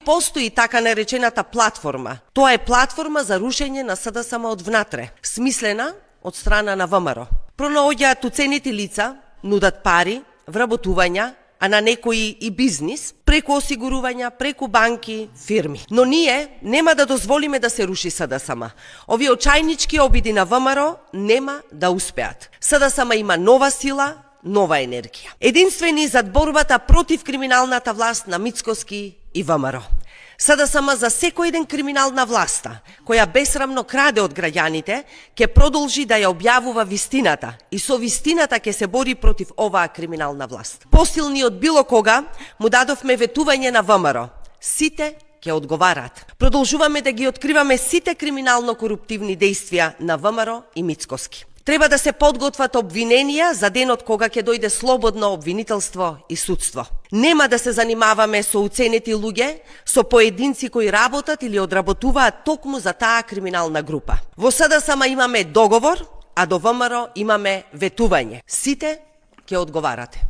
постои така наречената платформа. Тоа е платформа за рушење на СДСМ од внатре, смислена од страна на ВМРО. Пронаоѓаат уценети лица, нудат пари, вработувања, а на некои и бизнис, преку осигурувања, преку банки, фирми. Но ние нема да дозволиме да се руши СДСМ. Овие очајнички обиди на ВМРО нема да успеат. СДСМ има нова сила, нова енергија. Единствени зад борбата против криминалната власт на Мицкоски и ВМРО. СДСМ за секој еден криминал на власта, која бесрамно краде од граѓаните, ќе продолжи да ја објавува вистината и со вистината ќе се бори против оваа криминална власт. Посилни од било кога му дадовме ветување на ВМРО. Сите ќе одговараат. Продолжуваме да ги откриваме сите криминално-коруптивни дејствија на ВМРО и Мицкоски. Треба да се подготват обвиненија за денот кога ќе дојде слободно обвинителство и судство. Нема да се занимаваме со уценети луѓе, со поединци кои работат или одработуваат токму за таа криминална група. Во СДСМ имаме договор, а до ВМРО имаме ветување. Сите ќе одговарате.